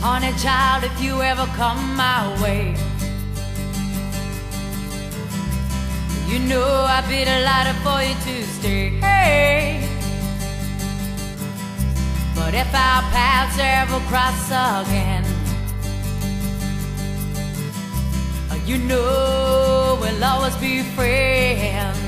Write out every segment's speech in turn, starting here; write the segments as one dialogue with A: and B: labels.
A: Honey child, if you ever come my way, you know I'd be delighted for you to stay. But if our paths ever cross again, you know we'll always be friends.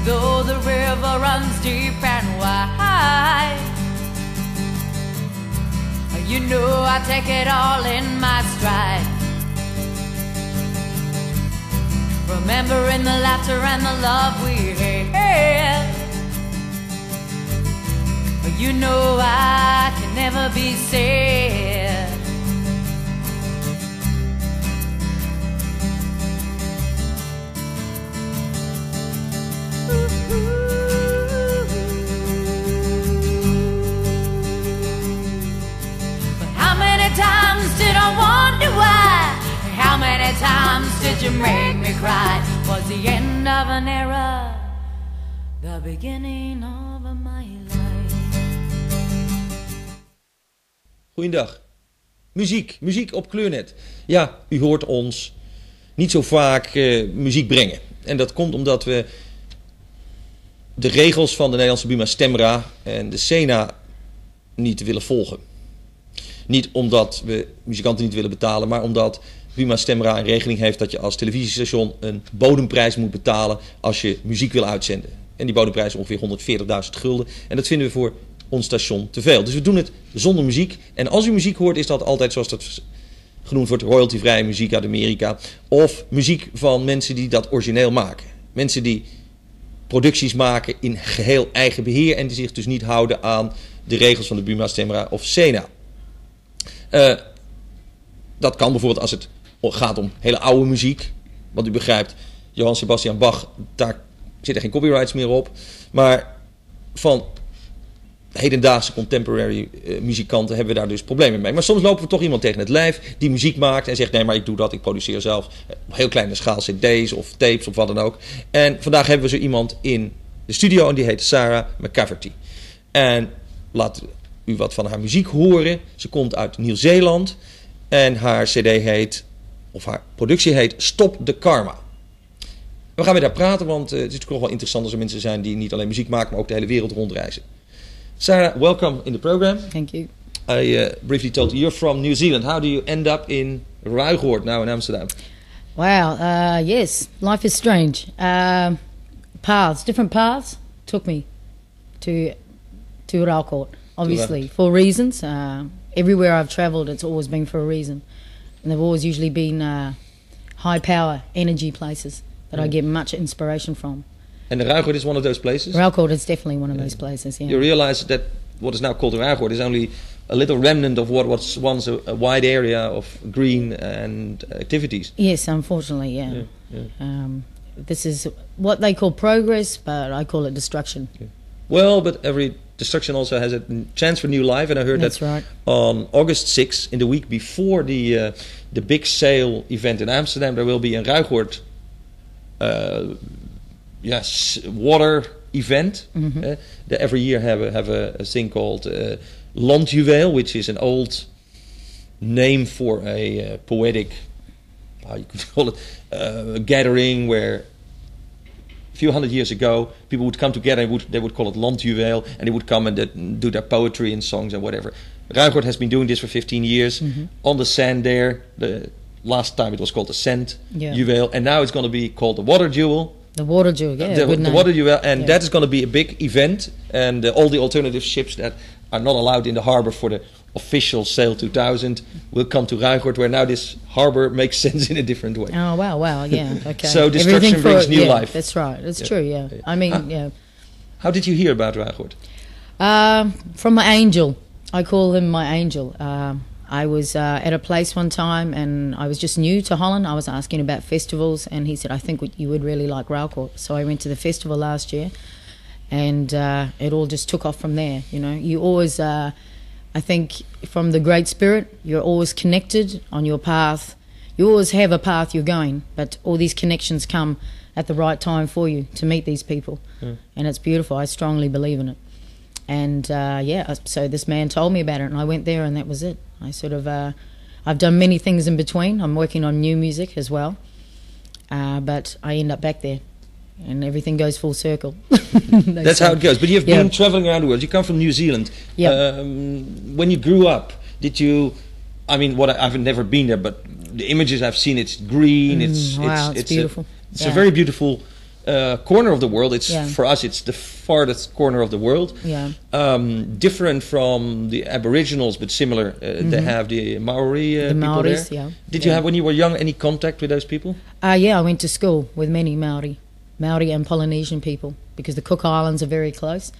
A: Though the river runs deep and wide, you know I take it all in my stride, remembering the laughter and the love we had. You know I can never be sad. Times did I wonder why? How many times did you make me cry? Was the end of an era the beginning of my life?
B: Goeiedag. Muziek op Kleurnet. Ja, u hoort ons niet zo vaak muziek brengen. En dat komt omdat we de regels van de Nederlandse Buma Stemra en de Sena niet willen volgen. Niet omdat we muzikanten niet willen betalen, maar omdat Buma Stemra een regeling heeft dat je als televisiestation een bodemprijs moet betalen als je muziek wil uitzenden. En die bodemprijs is ongeveer 140.000 gulden. En dat vinden we voor ons station te veel. Dus we doen het zonder muziek. En als u muziek hoort, is dat altijd zoals dat genoemd wordt, royaltyvrije muziek uit Amerika. Of muziek van mensen die dat origineel maken. Mensen die producties maken in geheel eigen beheer en die zich dus niet houden aan de regels van de Buma Stemra of Sena. Dat kan bijvoorbeeld als het gaat om hele oude muziek. Want u begrijpt, Johann Sebastian Bach, daar zitten geen copyrights meer op. Maar van hedendaagse contemporary muzikanten hebben we daar dus problemen mee. Maar soms lopen we toch iemand tegen het lijf die muziek maakt en zegt nee, maar ik doe dat, ik produceer zelf op heel kleine schaal cd's of tapes of wat dan ook. En vandaag hebben we zo iemand in de studio en die heet Sara McCafferty. En laat u wat van haar muziek horen. Ze komt uit Nieuw-Zeeland en haar cd heet, of haar productie heet Stop the Karma. We gaan met haar praten, want het is natuurlijk nog wel interessant als er mensen zijn die niet alleen muziek maken, maar ook de hele wereld rondreizen. Sarah, welcome in the program.
C: Thank you.
B: I briefly told you you're from New Zealand. How do you end up in Ruigoord now in Amsterdam?
C: Wow, yes, life is strange. Different paths took me to Ruigoord, obviously, for reasons. Everywhere I've travelled, it's always been for a reason. And they've always usually been high power energy places that I get much inspiration from.
B: And Ruigoord is one of those places?
C: Ruigoord is definitely one of those places, yeah.
B: You realise that what is now called Ruigoord is only a little remnant of what was once a wide area of green and activities.
C: Yes, unfortunately, yeah. This is what they call progress, but I call it destruction.
B: Yeah. Well, but every destruction also has a chance for new life, and I heard
C: That's
B: that
C: right.
B: on August 6th, in the week before the big sale event in Amsterdam, there will be a Ruigoord water event.
C: Mm-hmm.
B: They every year have a thing called Landjuweel, which is an old name for a poetic, how you could call it, gathering where a few hundred years ago people would come together and they would call it Landjuweel, and they would come and do their poetry and songs and whatever. Ruigoord has been doing this for 15 years on the sand there. The last time it was called the Sand Juweel, and now it's going to be called the Water Jewel.
C: The Water Jewel, yeah.
B: The Water Jewel, and that is going to be a big event, and all the alternative ships that are not allowed in the harbor for the official Sail 2000 will come to Ruigoord, where now this harbor makes sense in a different way.
C: Oh, wow, yeah, okay.
B: So destruction brings new life.
C: That's right, it's true, yeah. I mean,
B: How did you hear about Ruigoord?
C: From my angel. I call him my angel. I was at a place one time, and I was just new to Holland. I was asking about festivals, and he said, I think you would really like Ruilcourt. So I went to the festival last year, and it all just took off from there. You know, you always, I think from the Great Spirit, you're always connected on your path. You always have a path you're going, but all these connections come at the right time for you to meet these people. And it's beautiful. I strongly believe in it. And so this man told me about it, and I went there, and that was it. I sort of, I've done many things in between. I'm working on new music as well, but I end up back there, and everything goes full circle.
B: That's how it goes. But you've been traveling around the world. You come from New Zealand. When you grew up, did you? I mean, I've never been there, but the images I've seen, it's green. It's
C: beautiful.
B: It's a very beautiful corner of the world. For us, it's the farthest corner of the world. Different from the Aboriginals, but similar. They have the Maori
C: the
B: people
C: Maoris,
B: there. Did you have, when you were young, any contact with those people?
C: I went to school with many Maori and Polynesian people, because the Cook Islands are very close,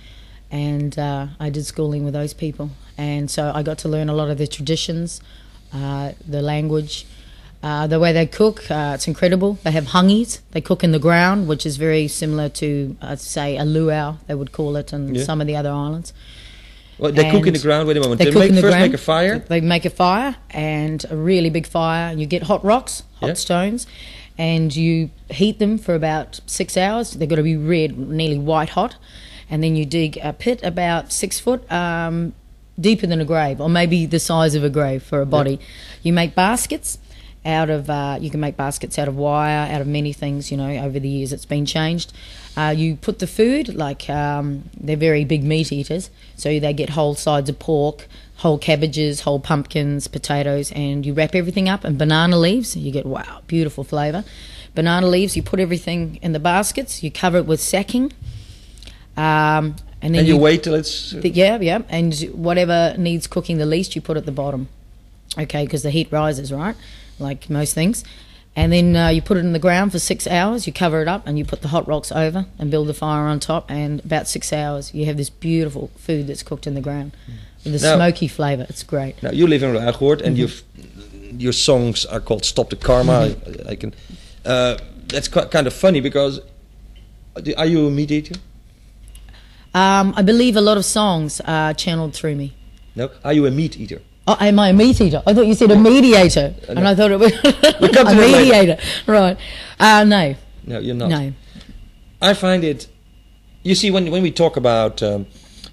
C: and I did schooling with those people, and so I got to learn a lot of their traditions, the language. The way they cook, it's incredible. They have hangis. They cook in the ground, which is very similar to, say, a luau, they would call it, in some of the other islands.
B: Well, they cook in the ground. Wait a moment. They first make a fire?
C: They make a fire, and a really big fire. You get hot rocks, stones, and you heat them for about 6 hours. They've got to be red, nearly white hot. And then you dig a pit about 6 foot, deeper than a grave, or maybe the size of a grave for a body. You make baskets. You can make baskets out of wire, out of many things, you know, over the years it's been changed. You put the food, like they're very big meat eaters, so they get whole sides of pork, whole cabbages, whole pumpkins, potatoes, and you wrap everything up in banana leaves. You get, beautiful flavour. Banana leaves, you put everything in the baskets, you cover it with sacking. And then
B: you wait till it's...
C: and whatever needs cooking the least, you put at the bottom. Okay, because the heat rises, right? Like most things. And then you put it in the ground for 6 hours, you cover it up, and you put the hot rocks over and build the fire on top, and about 6 hours you have this beautiful food that's cooked in the ground with the smoky flavour. It's great.
B: Now you live in Ruilcourt, and your songs are called Stop the Karma. I can that's kind of funny, because are you a meat eater?
C: I believe a lot of songs are channeled through me.
B: No? Are you a meat eater?
C: Oh, am I a meat eater? I thought you said a mediator, and I thought it was a mediator. Right? No.
B: No, you're not.
C: No.
B: I find it. You see, when we talk about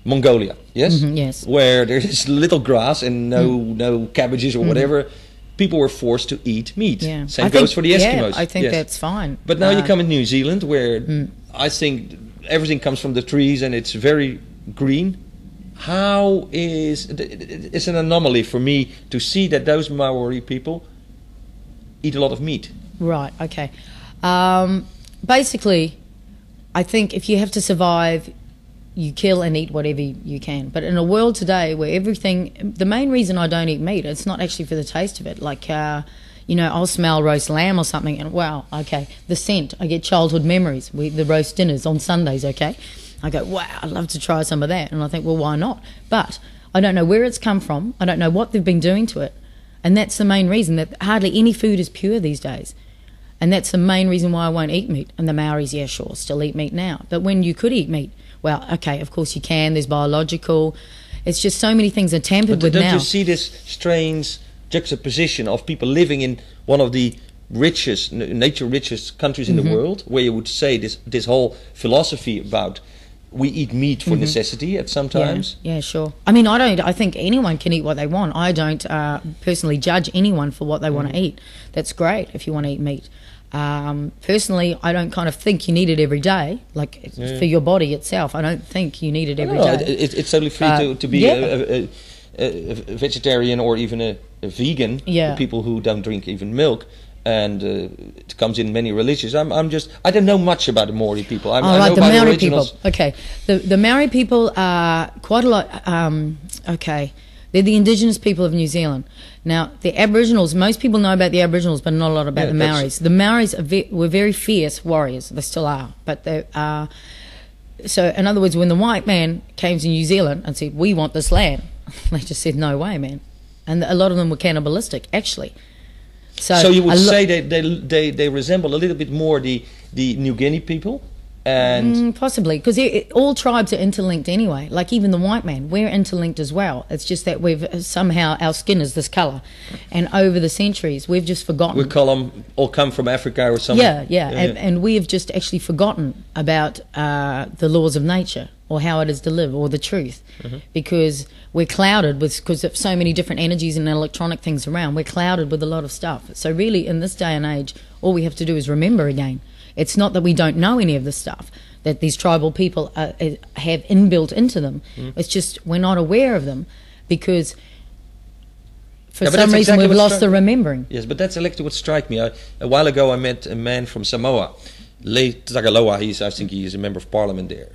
B: Mongolia, yes,
C: yes,
B: where there's little grass and no cabbages or whatever, people were forced to eat meat.
C: Yeah.
B: Same goes for the Eskimos.
C: I think that's fine.
B: But now you come in New Zealand, where I think everything comes from the trees and it's very green. How it's an anomaly for me to see that those Maori people eat a lot of meat.
C: Right, okay. Basically, I think if you have to survive, you kill and eat whatever you can. But in a world today where the main reason I don't eat meat, it's not actually for the taste of it. Like, I'll smell roast lamb or something, and wow, okay, the scent, I get childhood memories. The roast dinners on Sundays, okay? I go, wow, I'd love to try some of that. And I think, well, why not? But I don't know where it's come from. I don't know what they've been doing to it. And that's the main reason, that hardly any food is pure these days. And that's the main reason why I won't eat meat. And the Maoris, yeah, sure, still eat meat now. But when you could eat meat, well, okay, of course you can. There's biological. It's just so many things are tampered with now.
B: Don't you see this strange juxtaposition of people living in one of the richest, nature-richest countries in the world, where you would say this whole philosophy about we eat meat for necessity at some times.
C: Yeah, sure. I mean, I think anyone can eat what they want. I don't personally judge anyone for what they want to eat. That's great if you want to eat meat. Personally, I don't kind of think you need it every day, like for your body itself. I don't think you need it every day.
B: It's totally free to be a vegetarian or even a vegan for people who don't drink even milk. And it comes in many religions. I don't know much about the Maori people. I know
C: the
B: about
C: Maori
B: the originals.
C: people. Okay, the Maori people are quite a lot. Okay, they're the indigenous people of New Zealand. Now, the Aboriginals, most people know about the Aboriginals, but not a lot about the Maoris. The Maoris were very fierce warriors. They still are, but they are. So, in other words, when the white man came to New Zealand and said, "We want this land," they just said, "No way, man." and a lot of them were cannibalistic, actually.
B: So you would say they resemble a little bit more the New Guinea people? And
C: possibly, because all tribes are interlinked anyway. Like even the white man, we're interlinked as well. It's just that we've somehow, our skin is this colour, and over the centuries we've just forgotten.
B: We call them all come from Africa or something.
C: Yeah. And we have just actually forgotten about the laws of nature, or how it is to live, or the truth, because we're clouded because of so many different energies and electronic things around. We're clouded with a lot of stuff. So really, in this day and age, all we have to do is remember again. It's not that we don't know any of this stuff that these tribal people have inbuilt into them. It's just we're not aware of them because for some reason we've lost the remembering.
B: Yes, but that's exactly what struck me. A while ago I met a man from Samoa, Le Tagaloa. I think he is a member of parliament there.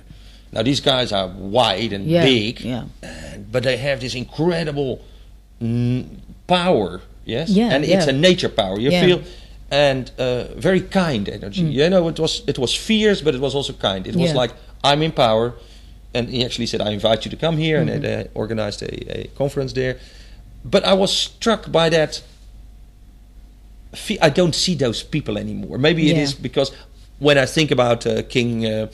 B: Now these guys are wide and big, but they have this incredible power, yes? And it's a nature power. You feel... And very kind energy. You know, it was fierce, but it was also kind. It was like, I'm in power. And he actually said, I invite you to come here. And they organized a conference there. But I was struck by that. I don't see those people anymore. Maybe it is because when I think about King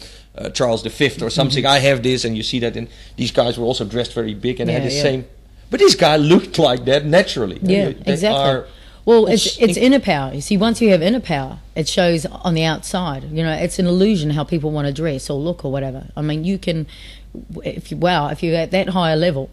B: Charles V or something, I have this, and you see that. And these guys were also dressed very big and had the same. But this guy looked like that naturally.
C: Yeah, exactly. Well, it's inner power. You see, once you have inner power, it shows on the outside. You know, it's an illusion how people want to dress or look or whatever. I mean, you can, if you're at that higher level,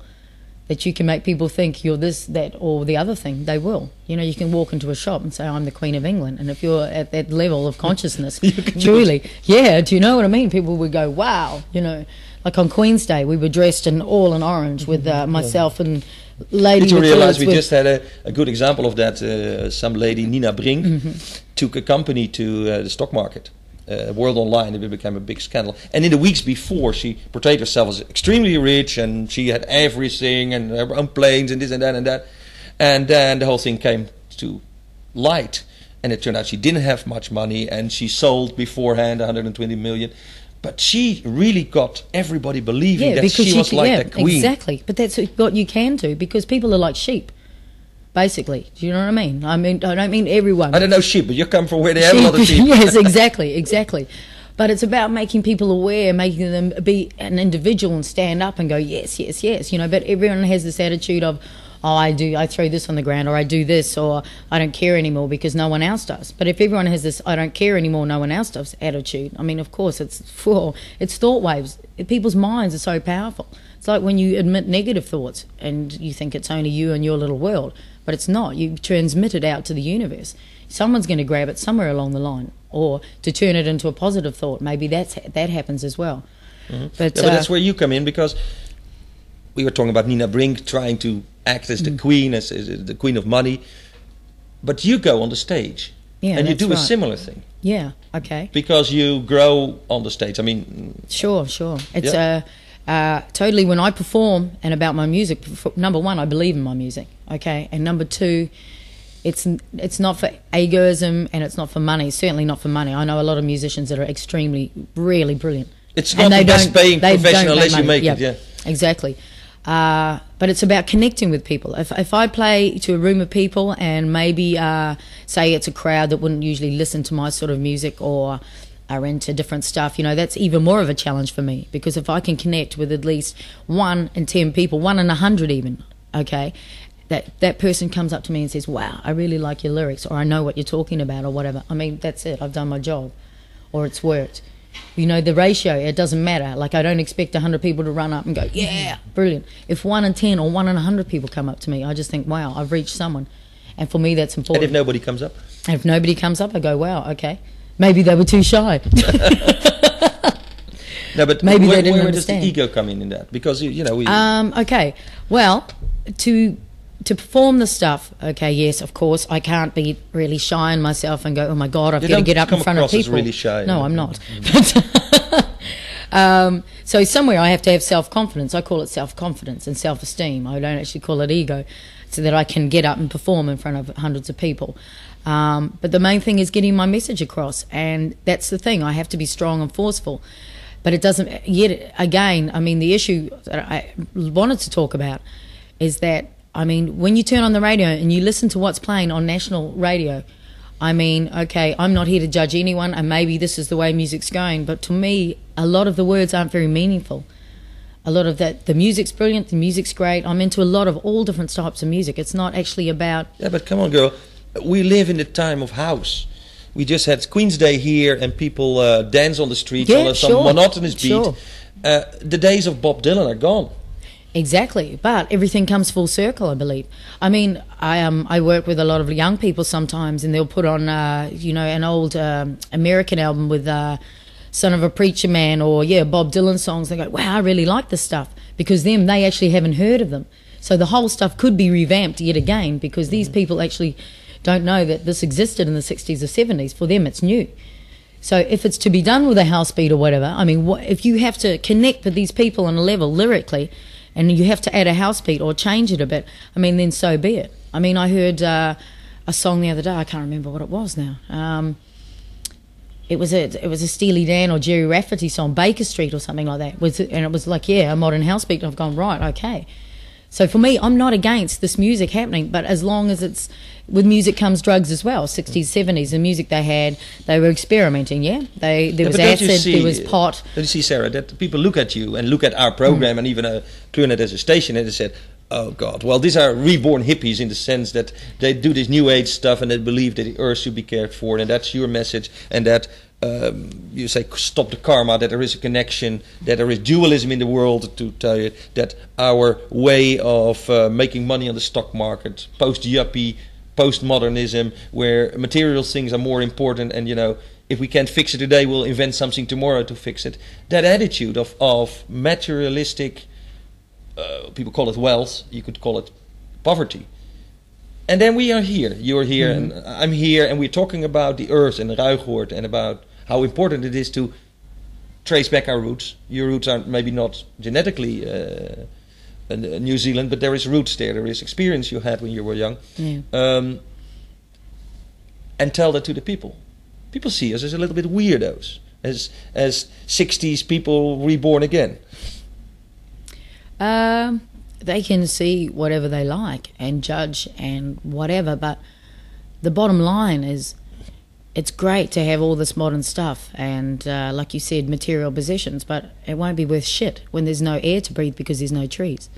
C: that you can make people think you're this, that, or the other thing, they will. You know, you can walk into a shop and say, I'm the Queen of England. And if you're at that level of consciousness, truly, do you know what I mean? People would go, wow. You know, like on Queen's Day, we were dressed in orange with myself and lady.
B: Did you realize we just had a good example of that? Some lady, Nina Brink, took a company to the stock market, World Online. It became a big scandal. And in the weeks before, she portrayed herself as extremely rich, and she had everything, and her own planes, and this and that and that. And then the whole thing came to light, and it turned out she didn't have much money, and she sold beforehand 120 million. But she really got everybody believing that she was like the queen.
C: Exactly. But that's what you can do, because people are like sheep, basically. Do you know what I mean? I don't mean everyone.
B: I don't know sheep, but you come from where they have a lot of sheep.
C: Yes, exactly. But it's about making people aware, making them be an individual and stand up and go, yes. You know, but everyone has this attitude of, I throw this on the ground, or I do this, or I don't care anymore because no one else does. But if everyone has this I don't care anymore, no one else does attitude, I mean, of course, it's thought waves. People's minds are so powerful. It's like when you admit negative thoughts and you think it's only you and your little world, but it's not. You transmit it out to the universe. Someone's going to grab it somewhere along the line, or to turn it into a positive thought. Maybe that happens as well. But
B: that's where you come in, because we were talking about Nina Brink trying to act as the queen, as the queen of money, but you go on the stage and you do a similar thing.
C: Yeah, okay.
B: Because you grow on the stage. I mean,
C: sure. It's totally, when I perform and about my music, number one, I believe in my music, okay, and number two, it's not for egoism, and it's not for money. Certainly not for money. I know a lot of musicians that are extremely, really brilliant.
B: It's not the best paying profession unless you make it. Yeah,
C: exactly. But it's about connecting with people. If I play to a room of people and maybe say it's a crowd that wouldn't usually listen to my sort of music or are into different stuff, you know, that's even more of a challenge for me, because if I can connect with at least 1 in 10 people, 1 in 100 even, okay, that person comes up to me and says, wow, I really like your lyrics, or I know what you're talking about, or whatever. I mean, that's it. I've done my job, or it's worked. You know, the ratio, it doesn't matter. Like, I don't expect 100 people to run up and go, yeah, brilliant. If 1 in 10 or 1 in 100 people come up to me, I just think, wow, I've reached someone. And for me, that's important.
B: And if nobody comes up?
C: And if nobody comes up, I go, wow, okay. Maybe they were too shy.
B: No, but
C: maybe
B: where
C: they didn't
B: does the
C: understand.
B: ego come in that? Because, you know, we...
C: Okay, well, to perform the stuff, okay, yes, of course, I can't be really shy in myself and go, oh my God, I've got to get up in front of people.
B: Really shy.
C: No, I'm not. So somewhere I have to have self-confidence. I call it self-confidence and self-esteem. I don't actually call it ego, so that I can get up and perform in front of hundreds of people. But the main thing is getting my message across, and that's the thing. I have to be strong and forceful. But it doesn't, yet again, I mean, the issue that I wanted to talk about is that I mean, when you turn on the radio and you listen to what's playing on national radio, I mean, okay, I'm not here to judge anyone, and maybe this is the way music's going, but to me, a lot of the words aren't very meaningful. A lot of that, the music's brilliant, the music's great. I'm into a lot of all different types of music. It's not actually about...
B: Yeah, but come on, girl. We live in the time of house. We just had Queen's Day here, and people dance on the streets on some monotonous beat.
C: Sure.
B: The days of Bob Dylan are gone.
C: Exactly, but everything comes full circle, I believe. I mean, I work with a lot of young people sometimes, and they'll put on, an old American album with Son of a Preacher Man or, Bob Dylan songs. They go, wow, I really like this stuff, because they actually haven't heard of them. So the whole stuff could be revamped yet again, because these people actually don't know that this existed in the 60s or 70s. For them, it's new. So if it's to be done with a house beat or whatever, I mean, if you have to connect with these people on a level lyrically, and you have to add a house beat or change it a bit, I mean, then so be it. I mean, I heard a song the other day. I can't remember what it was now. It was a Steely Dan or Jerry Rafferty song, Baker Street or something like that. And it was like, a modern house beat. And I've gone, right, okay. So for me, I'm not against this music happening, but as long as it's... With music comes drugs as well. 60s, 70s, the music they had, they were experimenting, There was acid, there was pot.
B: Don't you see, Sarah, that people look at you and look at our program and even Kleurnet as a station, and they said, oh, God, well, these are reborn hippies in the sense that they do this new age stuff and they believe that the earth should be cared for, and that's your message, and that you say stop the karma, that there is a connection, that there is dualism in the world, to tell you that our way of making money on the stock market, post-yuppie, postmodernism, where material things are more important, and if we can't fix it today, we'll invent something tomorrow to fix it. That attitude of materialistic, people call it wealth, you could call it poverty. And then we are here, you're here, and I'm here, and we're talking about the earth and Ruigoord, and about how important it is to trace back our roots. Your roots are maybe not genetically New Zealand, but there is roots there. There is experience you had when you were young, and tell that to the people. People see us as a little bit weirdos, as 60s people reborn again.
C: They can see whatever they like and judge and whatever, but the bottom line is, it's great to have all this modern stuff and, like you said, material possessions, but it won't be worth shit when there's no air to breathe because there's no trees.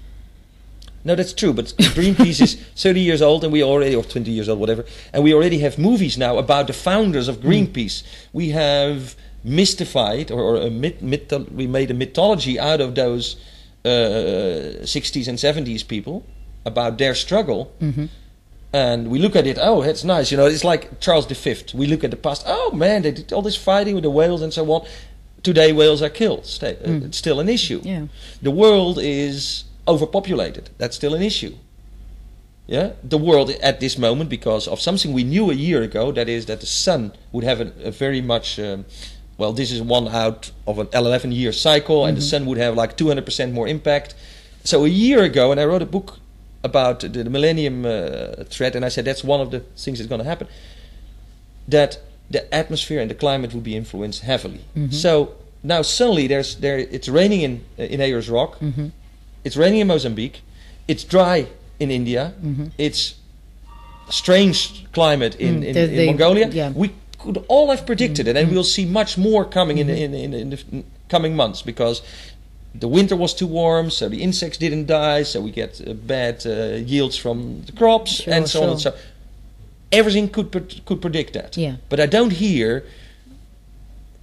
B: No, that's true, but Greenpeace is 30 years old, and we already, or 20 years old, whatever, and we already have movies now about the founders of Greenpeace. We have mystified, we made a mythology out of those 60s and 70s people about their struggle. And we look at it, oh, that's nice. It's like Charles V. We look at the past, oh man, they did all this fighting with the whales and so on. Today, whales are killed. It's still an issue.
C: Yeah.
B: The world is overpopulated. That's still an issue. Yeah, the world at this moment, because of something we knew a year ago, that is that the sun would have a very much, this is one out of an 11-year cycle, and the sun would have like 200% more impact. So a year ago, and I wrote a book about the millennium threat, and I said that's one of the things that's going to happen, that the atmosphere and the climate will be influenced heavily. So now suddenly it's raining in Ayers Rock, it's raining in Mozambique, it's dry in India, it's strange climate in Mongolia.
C: Yeah.
B: We could all have predicted it, and we'll see much more coming in the coming months, because the winter was too warm, so the insects didn't die, so we get bad yields from the crops, and so on and so on. Everything could predict that.
C: Yeah.
B: But I don't hear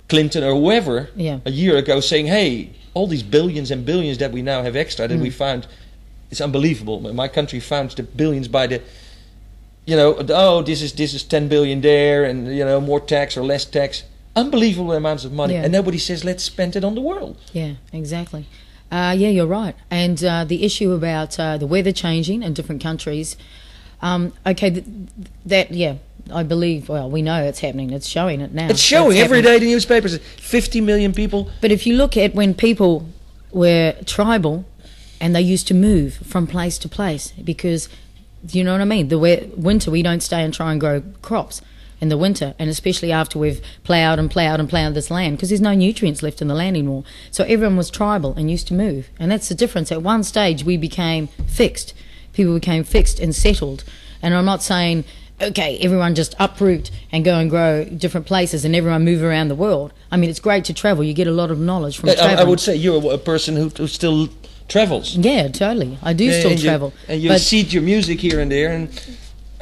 B: Clinton or whoever a year ago saying, hey, all these billions and billions that we now have extra that we found, it's unbelievable. My country found the billions by the, this is 10 billion there, and more tax or less tax. Unbelievable amounts of money, and nobody says let's spend it on the world. Yeah,
C: exactly. You're right. And the issue about the weather changing in different countries, I believe, we know it's happening. It's showing it now.
B: It's showing every day in the newspapers. 50 million people.
C: But if you look at when people were tribal and they used to move from place to place, because, you know what I mean? The winter, we don't stay and try and grow crops in the winter, and especially after we've ploughed this land, because there's no nutrients left in the land anymore. So everyone was tribal and used to move. And that's the difference. At one stage, we became fixed. People became fixed and settled. And I'm not saying, okay, everyone just uproot and go and grow different places and everyone move around the world. I mean, it's great to travel. You get a lot of knowledge from traveling.
B: I would say you're a person who still travels.
C: Yeah, totally. I do still travel.
B: And you seed your music here and there and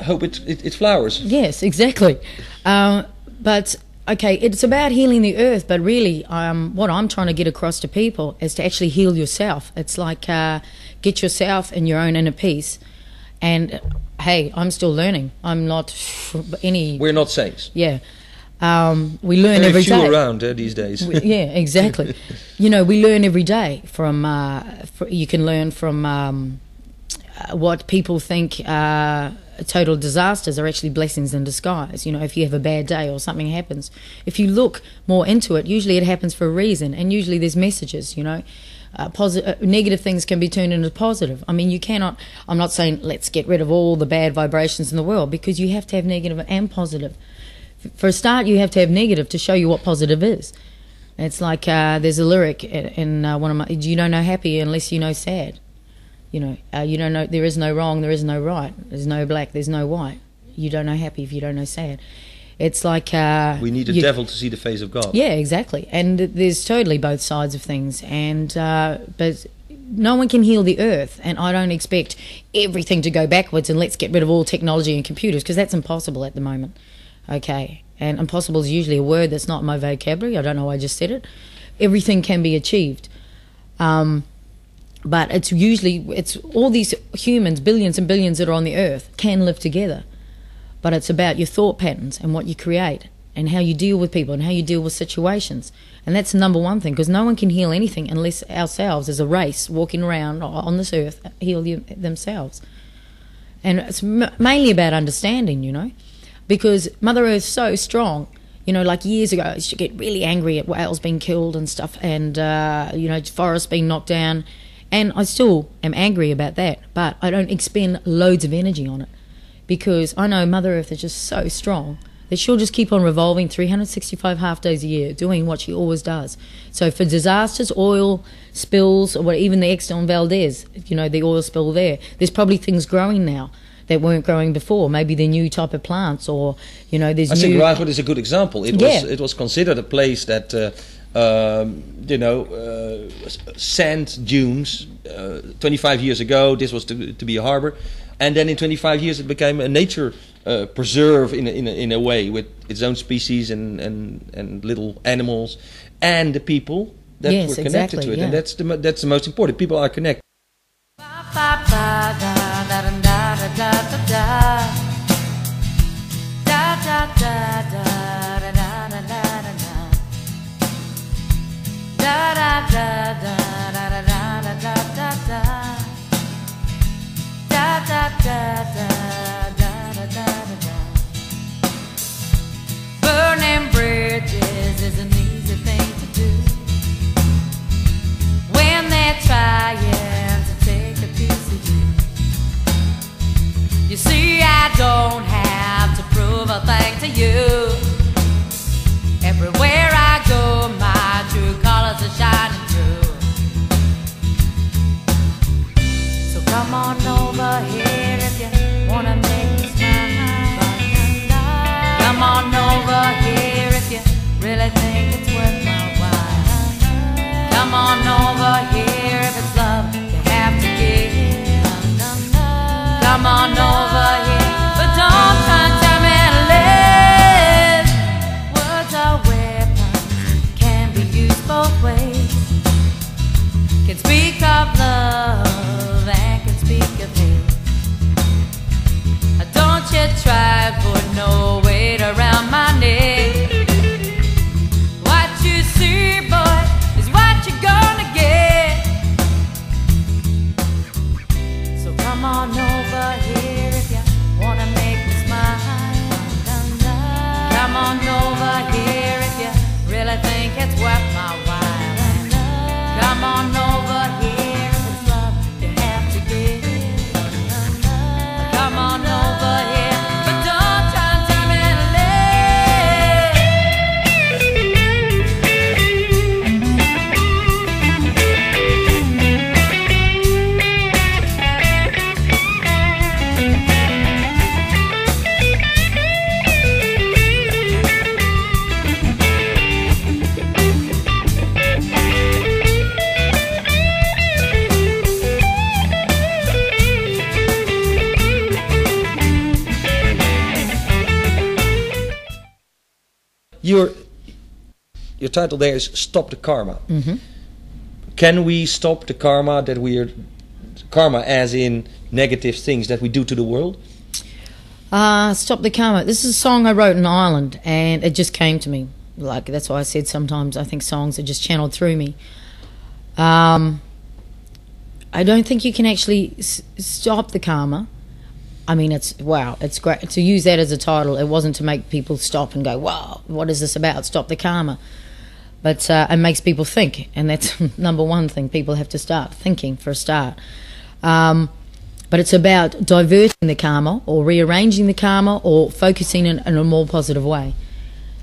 B: hope it flowers.
C: Yes, exactly. But, okay, it's about healing the earth, but really what I'm trying to get across to people is to actually heal yourself. It's like get yourself in your own inner peace. And, hey, I'm still learning. I'm not any...
B: We're not saints.
C: Yeah. We learn every day.
B: Very few around these days.
C: Yeah, exactly. You know, we learn every day from... you can learn from what people think total disasters are actually blessings in disguise. You know, if you have a bad day or something happens, if you look more into it, usually it happens for a reason, and usually there's messages, you know. Negative things can be turned into positive. I mean, you cannot... I'm not saying let's get rid of all the bad vibrations in the world, because you have to have negative and positive. For a start, you have to have negative to show you what positive is. It's like there's a lyric in one of my... You don't know happy unless you know sad. You know, you don't know... There is no wrong, there is no right. There's no black, there's no white. You don't know happy if you don't know sad. It's like...
B: we need the devil to see the face of God.
C: Yeah, exactly. And there's totally both sides of things. And but no one can heal the earth. And I don't expect everything to go backwards and let's get rid of all technology and computers, because that's impossible at the moment. Okay. And impossible is usually a word that's not in my vocabulary. I don't know why I just said it. Everything can be achieved. But it's all these humans, billions and billions that are on the earth, can live together. But it's about your thought patterns and what you create and how you deal with people and how you deal with situations. And that's the number one thing, because no one can heal anything unless ourselves as a race walking around on this earth heal themselves. And it's mainly about understanding, you know, because Mother Earth's so strong. You know, like years ago, I used to get really angry at whales being killed and stuff, and, you know, forests being knocked down. And I still am angry about that, but I don't expend loads of energy on it, because I know Mother Earth is just so strong that she'll just keep on revolving 365 half days a year, doing what she always does. So for disasters, oil spills, or even the Exxon Valdez, you know, the oil spill there's probably things growing now that weren't growing before. Maybe they're new type of plants, or, you know, there's
B: I think Raigwood is a good example. It was considered a place that, you know, sand dunes. 25 years ago, this was to be a harbor. And then in 25 years, it became a nature preserve in a way, with its own species and little animals and the people that were connected to it. Yeah. And that's the most important. People are connected.
A: Burning bridges is an easy thing to do when they're trying to take a piece of you. You see, I don't have to prove a thing to you. Everywhere I go, my true colors are shining through. So come on over here if you wanna make me smile. Come on over here if you really think it's worth my while. Come on over here if it's love you have to give. Come on over here, but don't try and tell me to live. Words are weapons, can be used both ways. Can speak of love and can speak of hate. Don't you try and put no weight around my neck. What you see, boy, is what you're gonna get. So come on over here if you wanna make me smile. Come on over here if you really think it's worth my while. Come on over here if it's love you have to give. Come on over here, but don't try and tell me to live.
B: Your title there is Stop the Karma.
C: Mm-hmm.
B: Can we stop the karma that we are... Karma as in negative things that we do to the world?
C: Stop the Karma. This is a song I wrote in Ireland, and it just came to me. Like, that's why I said sometimes I think songs are just channeled through me. I don't think you can actually stop the karma. I mean, it's great to use that as a title. It wasn't to make people stop and go, wow, what is this about? Stop the karma. But it makes people think, and that's number one thing. People have to start thinking for a start. But it's about diverting the karma, or rearranging the karma, or focusing in a more positive way.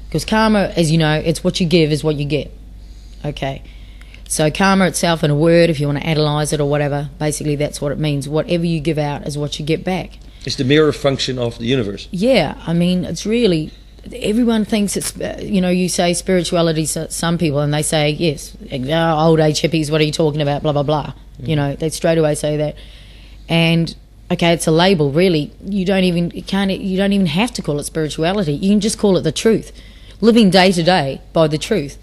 C: Because karma, as you know, it's what you give is what you get. Okay. So karma itself, in a word, if you want to analyse it or whatever, basically that's what it means. Whatever you give out is what you get back.
B: It's the mirror function of the universe.
C: Yeah, I mean, it's really... Everyone thinks it's, you say spirituality, some people, and they say, yes, old age hippies, what are you talking about, blah, blah, blah.
B: Mm.
C: They straight away say that. And, okay, it's a label, really. You don't even have to call it spirituality. You can just call it the truth. Living day to day by the truth.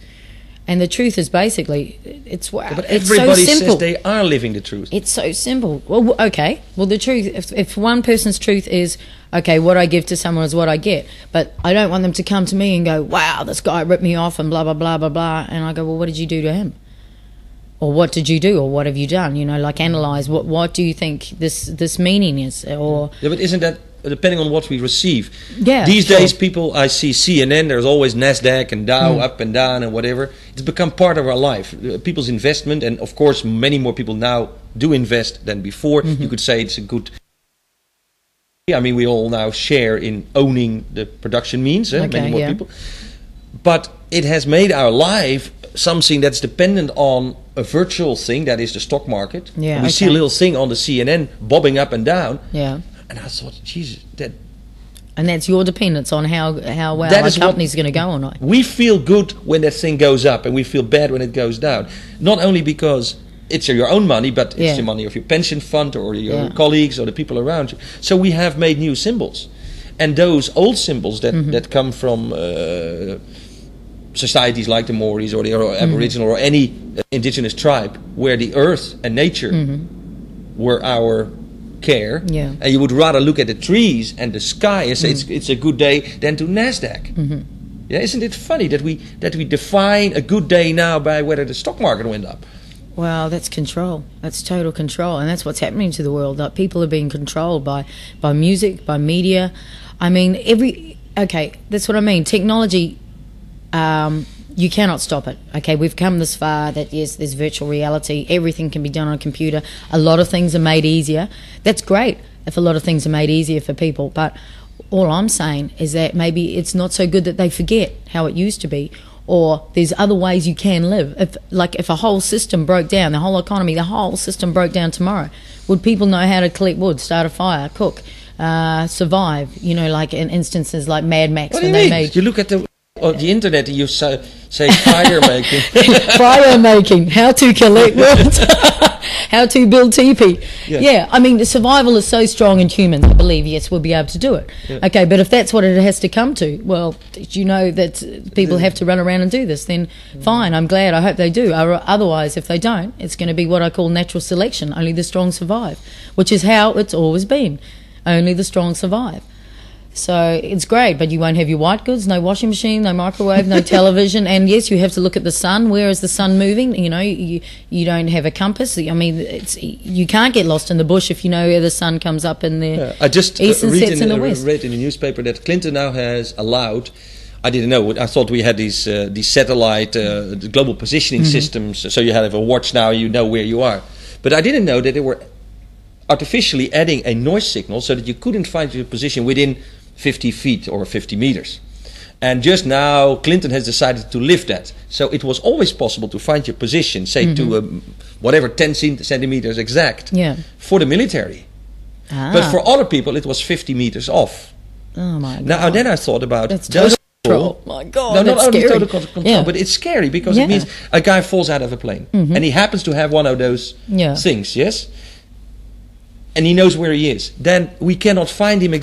C: And the truth is basically, it's so simple.
B: But everybody says they are living the truth.
C: It's so simple. Well, okay. Well, the truth, if one person's truth is, okay, what I give to someone is what I get. But I don't want them to come to me and go, wow, this guy ripped me off and blah, blah, blah, blah, blah. And I go, well, what did you do to him? Or what did you do? Or what have you done? Analyse, what do you think this meaning is? Or
B: yeah, but isn't that depending on what we receive?
C: Yeah.
B: These days, people, I see CNN, there's always NASDAQ and Dow up and down and whatever. It's become part of our life. People's investment, and of course, many more people now do invest than before. Mm-hmm. You could say it's a good... I mean, we all now share in owning the production means, many more people. But it has made our life something that's dependent on a virtual thing, that is the stock market. Yeah, we see a little thing on the CNN bobbing up and down.
C: Yeah.
B: And I thought, Jesus, that...
C: And that's your dependence on how well our company's going to go or not.
B: We feel good when that thing goes up, and we feel bad when it goes down. Not only because it's your own money, but it's the money of your pension fund or your colleagues or the people around you. So we have made new symbols. And those old symbols that come from societies like the Maoris or the Aboriginal or any indigenous tribe, where the earth and nature were our care, and you would rather look at the trees and the sky and say it's a good day than to NASDAQ. Yeah, isn't it funny that we define a good day now by whether the stock market went up?
C: Well, that's control. That's total control, and that's what's happening to the world. That people are being controlled by music, by media. I mean, that's what I mean. Technology, you cannot stop it. Okay, we've come this far that yes, there's virtual reality. Everything can be done on a computer. A lot of things are made easier. That's great if a lot of things are made easier for people. But all I'm saying is that maybe it's not so good that they forget how it used to be. Or there's other ways you can live. If a whole system broke down, the whole economy, the whole system broke down tomorrow, would people know how to collect wood, start a fire, cook, survive? Like in instances like Mad Max.
B: What do you mean? You look at the internet and you say fire making.
C: Fire making, how to collect wood, how to build teepee. Yeah, I mean, the survival is so strong in humans, I believe, yes, we'll be able to do it. Yeah. Okay, but if that's what it has to come to, well, you know that people have to run around and do this, then fine, I'm glad, I hope they do. Otherwise, if they don't, it's going to be what I call natural selection, only the strong survive, which is how it's always been, only the strong survive. So it's great, but you won't have your white goods, no washing machine, no microwave, no television, and yes, you have to look at the sun. Where is the sun moving? You don't have a compass. I mean, you can't get lost in the bush if you know where the sun comes up in the
B: I just
C: east and sets in the west.
B: read in the newspaper that Clinton now has allowed. I didn't know. I thought we had these satellite global positioning systems, so you have a watch now, you know where you are. But I didn't know that they were artificially adding a noise signal so that you couldn't find your position within 50 feet or 50 meters. And just now Clinton has decided to lift that. So it was always possible to find your position, say to whatever 10 centimeters exact for the military. But for other people it was 50 meters off.
C: Oh my God.
B: Now then I thought about
C: that's total control. My God, no,
B: not only
C: scary.
B: total control, but it's scary because it means a guy falls out of a plane and he happens to have one of those things, yes? And he knows where he is. Then we cannot find him.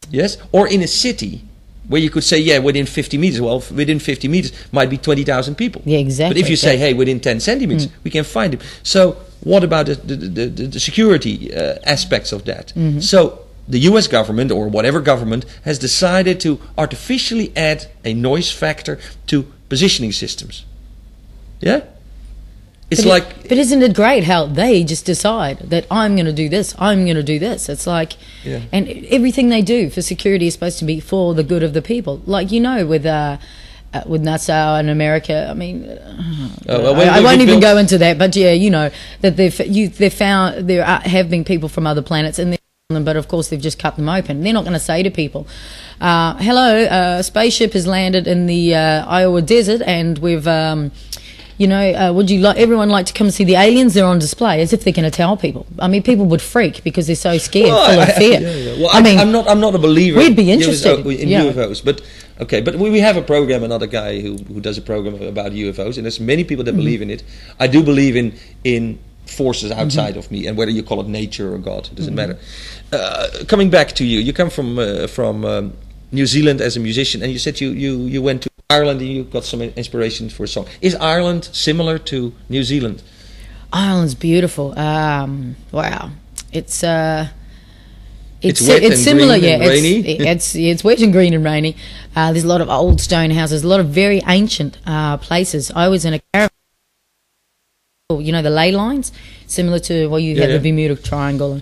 B: Yes, or in a city, where you could say, yeah, within 50 meters. Well, within 50 meters might be 20,000 people.
C: Yeah, exactly.
B: But if you say, hey, within 10 centimeters, we can find them. So what about the security aspects of that? So the US government, or whatever government, has decided to artificially add a noise factor to positioning systems. Yeah? It's
C: but isn't it great how they just decide that I'm going to do this, I'm going to do this? It's like, and everything they do for security is supposed to be for the good of the people. Like, with Nassau in America, I mean, I won't even go into that. But yeah, that they've found there have been people from other planets in them, but of course they've just cut them open. They're not going to say to people, "Hello, a spaceship has landed in the Iowa desert, and we've." Would you everyone like to come see the aliens? They're on display, as if they're going to tell people. I mean, people would freak because they're so scared, full of fear.
B: Well, I'm not a believer.
C: We'd be interested
B: in UFOs, but okay. But we have a program, another guy who does a program about UFOs, and there's many people that believe in it. I do believe in forces outside of me, and whether you call it nature or God, it doesn't matter. Coming back to you, you come from New Zealand as a musician, and you said you went to Ireland and you got some inspiration for a song. Is Ireland similar to New Zealand?
C: Ireland's beautiful. Wow, it's
B: wet and
C: similar.
B: Green and rainy.
C: It's wet and green and rainy. There's a lot of old stone houses, a lot of very ancient places. I was in a caravan. The ley lines, similar to you have the Bermuda Triangle.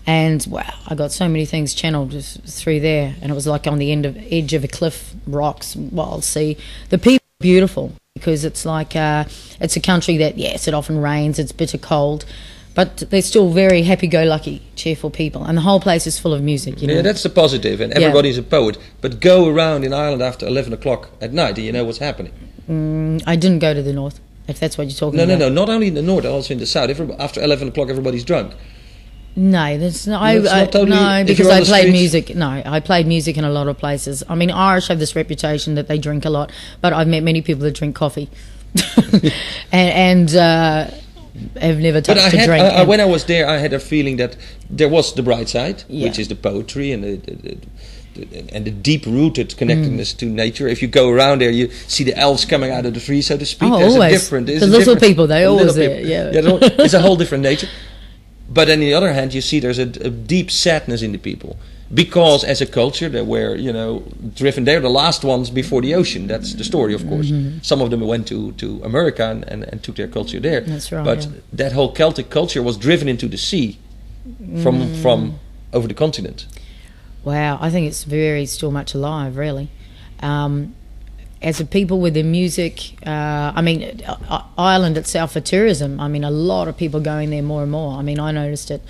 C: And wow, I got so many things channeled just through there, and it was like on the edge of a cliff, rocks, wild sea. The people are beautiful because it's like it's a country that it often rains, it's bitter cold, but they're still very happy-go-lucky, cheerful people, and the whole place is full of music.
B: Yeah, that's the positive, and everybody's a poet. But go around in Ireland after 11 o'clock at night, and you know what's happening.
C: I didn't go to the north, if that's what you're talking about.
B: No, not only in the north, also in the south. After 11 o'clock, everybody's drunk.
C: No, that's not. Because I played music. No, I played music in a lot of places. I mean, Irish have this reputation that they drink a lot, but I've met many people that drink coffee, and have never touched a drink.
B: When I was there, I had a feeling that there was the bright side, which is the poetry and the deep-rooted connectedness to nature. If you go around there, you see the elves coming out of the trees, so to speak.
C: There's always the little people. They always there. Yeah,
B: it's a whole different nature. But on the other hand, you see there's a deep sadness in the people. Because as a culture, they were, driven. They're the last ones before the ocean. That's the story, of course. Some of them went to America and took their culture there.
C: That's right.
B: But that whole Celtic culture was driven into the sea from over the continent.
C: Wow, I think it's still much alive, really. As a people with the music, Ireland itself for tourism, I mean, a lot of people going there more and more. I mean, I noticed it.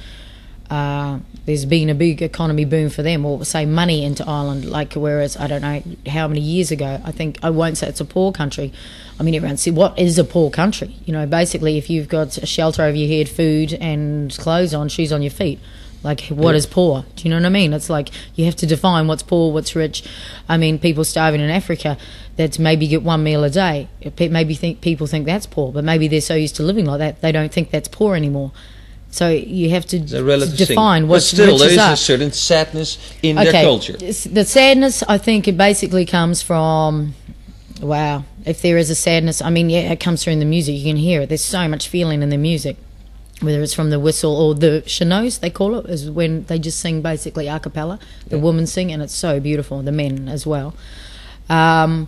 C: There's been a big economy boom for them, or say money into Ireland, whereas, I don't know how many years ago, I won't say it's a poor country. I mean, everyone said, what is a poor country? Basically, if you've got a shelter over your head, food and clothes on, shoes on your feet, what is poor? Do you know what I mean? It's like you have to define what's poor, what's rich. I mean, people starving in Africa that maybe get one meal a day. People think that's poor, but maybe they're so used to living like that they don't think that's poor anymore. So you have to define what's rich. But still, there is a
B: certain sadness in their culture.
C: The sadness, I think, it basically comes from, wow, if there is a sadness, I mean, it comes through in the music. You can hear it. There's so much feeling in the music. Whether it's from the whistle or the shanose, they call it, is when they just sing basically a cappella. The women sing, and it's so beautiful, the men as well. I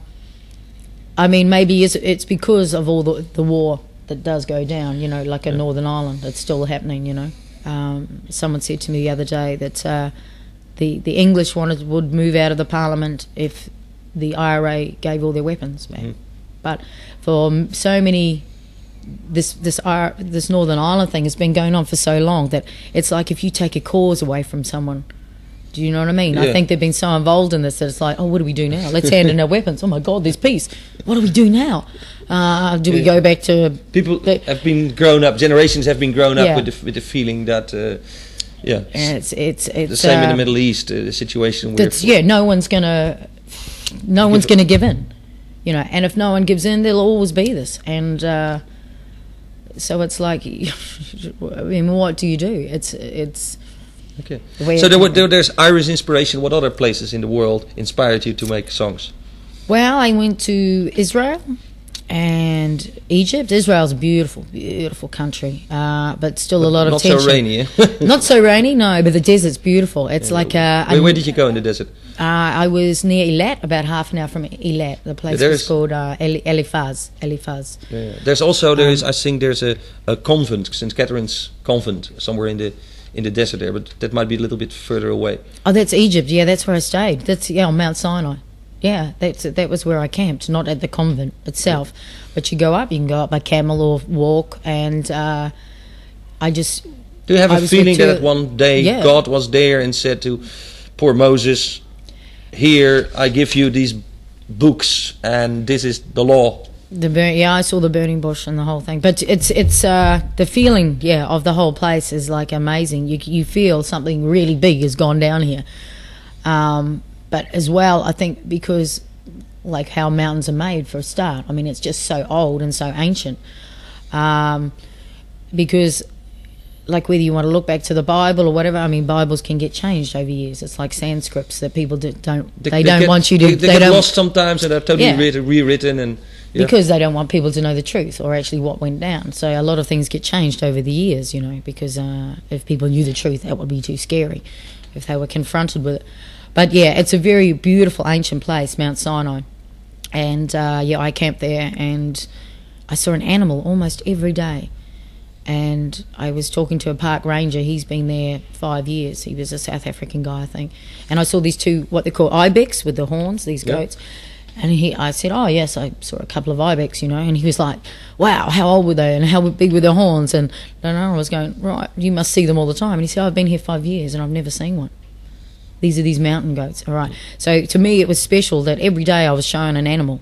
C: mean, maybe it's because of all the war that does go down, like in Northern Ireland. It's still happening, Someone said to me the other day that the English would move out of the Parliament if the IRA gave all their weapons back. But for so many... This Northern Ireland thing has been going on for so long that it's like if you take a cause away from someone, do you know what I mean? I think they've been so involved in this that it's like, what do we do now? Let's hand in our weapons. Oh my God, there's peace. What do we do now? Do we go back to...
B: People have been grown up, generations have been grown up with the feeling that... it's the same in the Middle East, the situation where...
C: no one's gonna give in, and if no one gives in, there'll always be this. And so it's like, I mean, what do you do? It's
B: Okay. So there's Irish inspiration. What other places in the world inspired you to make songs?
C: Well, I went to Israel and Egypt. Israel's a beautiful, beautiful country, but still a lot of tension.
B: Not so rainy, eh?
C: Not so rainy, no, but the desert's beautiful. It's like...
B: where did you go in the desert?
C: I was near Eilat, about half an hour from Eilat. The place was called Eliphaz.
B: Yeah. There's I think there's a convent, St. Catherine's convent, somewhere in the desert there, but that might be a little bit further away.
C: Oh, that's Egypt. Yeah, that's where I stayed. That's on Mount Sinai. Yeah, that was where I camped, not at the convent itself. But you can go up by camel or walk, and I just...
B: Do you have a feeling that one day God was there and said to poor Moses, "Here, I give you these books, and this is the law"?
C: I saw the burning bush and the whole thing. But it's the feeling, of the whole place is like amazing. You feel something really big has gone down here. But as well, I think because like how mountains are made for a start. I mean, it's just so old and so ancient. Because like whether you want to look back to the Bible or whatever, I mean, Bibles can get changed over years. It's like Sanskrits that people don't want you to...
B: They get lost sometimes and they're totally rewritten and... Yeah.
C: Because they don't want people to know the truth or actually what went down. So a lot of things get changed over the years, because if people knew the truth, that would be too scary if they were confronted with it. But it's a very beautiful ancient place, Mount Sinai. And I camped there and I saw an animal almost every day. And I was talking to a park ranger. He's been there 5 years. He was a South African guy, I think. And I saw these two, what they call ibex with the horns, these goats. And I said, "Oh yes, I saw a couple of ibex, And he was like, "Wow, how old were they, and how big were their horns?" And I was going, "Right, you must see them all the time." And he said, "I've been here 5 years and I've never seen one. These are these mountain goats." All right. So to me, it was special that every day I was shown an animal.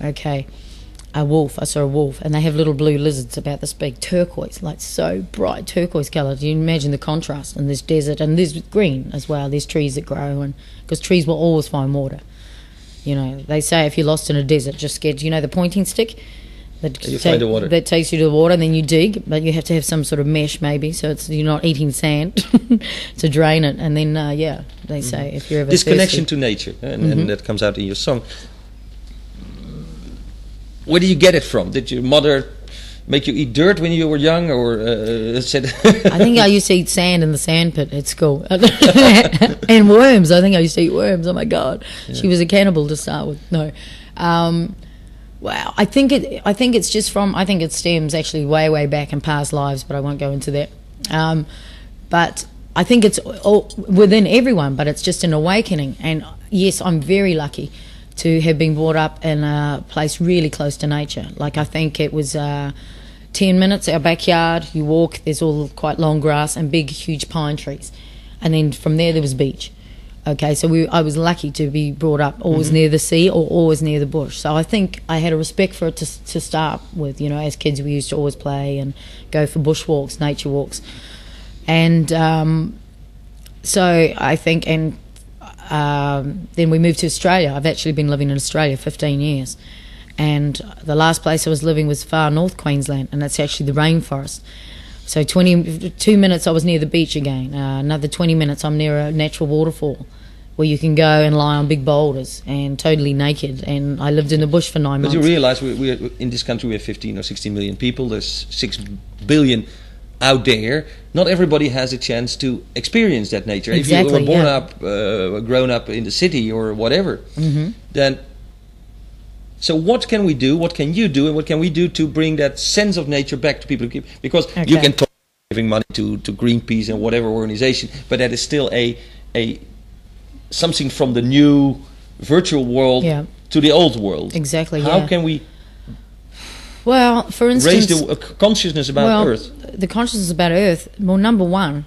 C: Okay, a wolf. I saw a wolf, and they have little blue lizards about this big, turquoise, like so bright turquoise colour. You imagine the contrast in this desert, and there's green as well. There's trees that grow, and because trees will always find water. They say if you're lost in a desert, just get, the pointing stick
B: find the water.
C: That takes you to the water, and then you dig, but you have to have some sort of mesh maybe, so you're not eating sand to drain it. And then, they say if you're ever
B: this
C: thirsty.
B: connection to nature, and that comes out in your song. Where do you get it from? Did your mother make you eat dirt when you were young, or said?
C: I think I used to eat sand in the sand pit at school, and worms. I think I used to eat worms. Oh my God, she was a cannibal to start with. No, wow. I think it's just from. I think it stems actually way back in past lives, but I won't go into that. But I think it's all within everyone, but it's just an awakening. And yes, I'm very lucky to have been brought up in a place really close to nature. Like I think it was 10 minutes, our backyard, you walk, there's all quite long grass and big, huge pine trees. And then from there was beach. Okay, so I was lucky to be brought up always near the sea or always near the bush. So I think I had a respect for it to start with. As kids we used to always play and go for bush walks, nature walks. And so I think, and then we moved to Australia. I've actually been living in Australia 15 years. And the last place I was living was far north Queensland, and that's actually the rainforest. So 22 minutes I was near the beach again. Another 20 minutes I'm near a natural waterfall where you can go and lie on big boulders and totally naked. And I lived in the bush for 9 months.
B: But you realise we in this country we have 15 or 16 million people. There's 6 billion out there. Not everybody has a chance to experience that nature.
C: Exactly,
B: if you were grown up in the city or whatever, then... So what can we do, what can you do, and what can we do to bring that sense of nature back to people? Because you can talk about giving money to Greenpeace and whatever organization, but that is still a something from the new virtual world to the old world.
C: Exactly,
B: How can we
C: for instance,
B: raise the consciousness about Earth?
C: The consciousness about Earth, well, number one,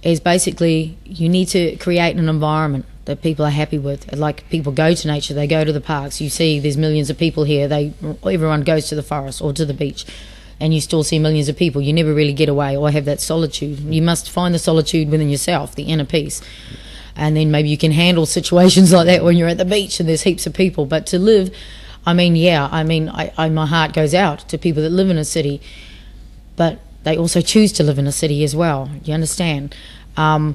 C: is basically you need to create an environment that people are happy with. Like people go to nature, they go to the parks. You see there's millions of people here. Everyone goes to the forest or to the beach, and you still see millions of people. You never really get away or have that solitude. You must find the solitude within yourself, the inner peace. And then maybe you can handle situations like that when you're at the beach and there's heaps of people. But to live, my heart goes out to people that live in a city. But they also choose to live in a city as well. You understand? I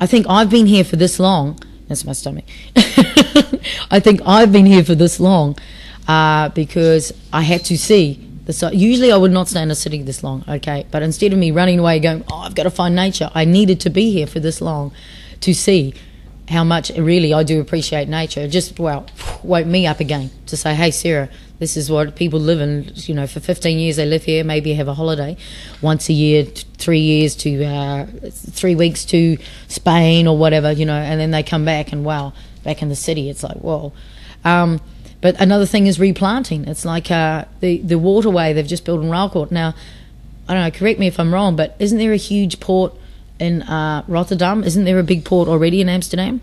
C: think I've been here for this long. That's my stomach. I think I've been here for this long because I had to see. Usually I would not stay in a city this long, okay? But instead of me running away going, oh, I've got to find nature, I needed to be here for this long to see how much really I do appreciate nature. It just, woke me up again to say, hey, Sarah, this is what people live in. You know, for 15 years they live here, maybe have a holiday once a year, 3 years to 3 weeks to Spain or whatever, you know, and then they come back and, back in the city, it's like, whoa. But another thing is replanting. It's like the waterway they've just built in Rauwcourt. Now, I don't know, correct me if I'm wrong, but isn't there a huge port in Rotterdam? Isn't there a big port already in Amsterdam?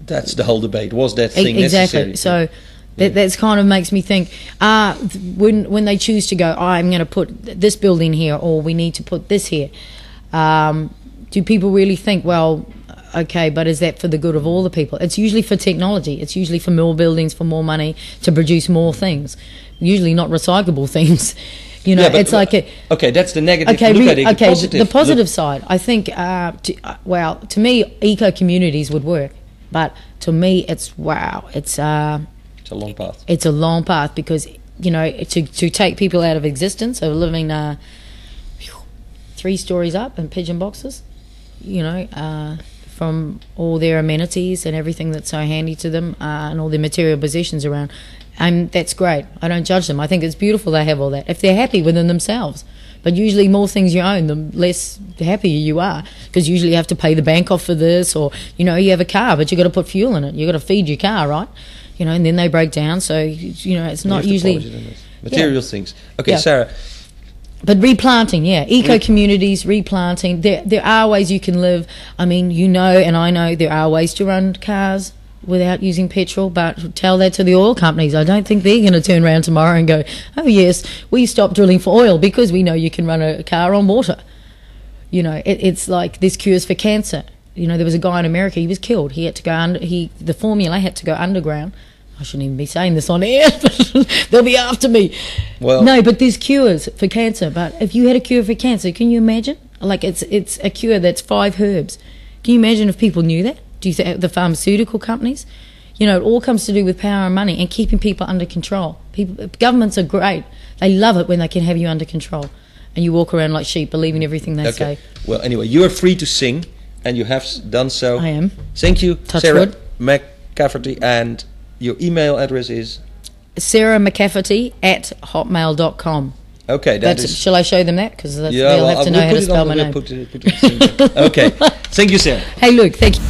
B: That's the whole debate. Was that thing
C: exactly
B: necessary?
C: So that's kind of makes me think, when they choose to go, I'm going to put this building here, or we need to put this here, do people really think, okay, but is that for the good of all the people? It's usually for technology. It's usually for more buildings, for more money, to produce more things. Usually not recyclable things. You know, it's like
B: okay, that's the negative.
C: Okay,
B: look at it.
C: Okay, the positive side. I think, to me, eco-communities would work. But to me, it's it's a
B: long path.
C: It's a long path because, you know, to take people out of existence, of living 3 stories up in pigeon boxes, you know, from all their amenities and everything that's so handy to them, and all their material possessions around. That's great. I don't judge them. I think it's beautiful they have all that, if they're happy within themselves. But usually more things you own, the less happier you are, because usually you have to pay the bank off for this, or, you know, you have a car, but you've got to put fuel in it. You've got to feed your car, right? You know, and then they break down. So, you know, it's not usually...
B: Material things. Okay, Sarah...
C: But replanting, eco-communities, replanting. There are ways you can live. I mean, you know, and I know there are ways to run cars without using petrol, but tell that to the oil companies. I don't think they're going to turn around tomorrow and go, oh, yes, we stopped drilling for oil because we know you can run a car on water. You know, it's like there's cures for cancer. You know, there was a guy in America, he was killed. He had to go the formula had to go underground. I shouldn't even be saying this on air. They'll be after me. Well, no, but there's cures for cancer. But if you had a cure for cancer, can you imagine? Like, it's a cure that's 5 herbs. Can you imagine if people knew that? Do you think the pharmaceutical companies? You know, it all comes to do with power and money and keeping people under control. Governments are great. They love it when they can have you under control and you walk around like sheep, believing everything they say.
B: Well, anyway, you are free to sing, and you have done so.
C: I am.
B: Thank you,
C: Touch
B: Sara
C: wood.
B: McCafferty, and your email address is?
C: Sara McCafferty @hotmail.com.
B: Okay,
C: shall I show them that? Because they'll have to know how to spell my name.
B: Okay, thank you, Sarah.
C: Hey, Luke, thank you.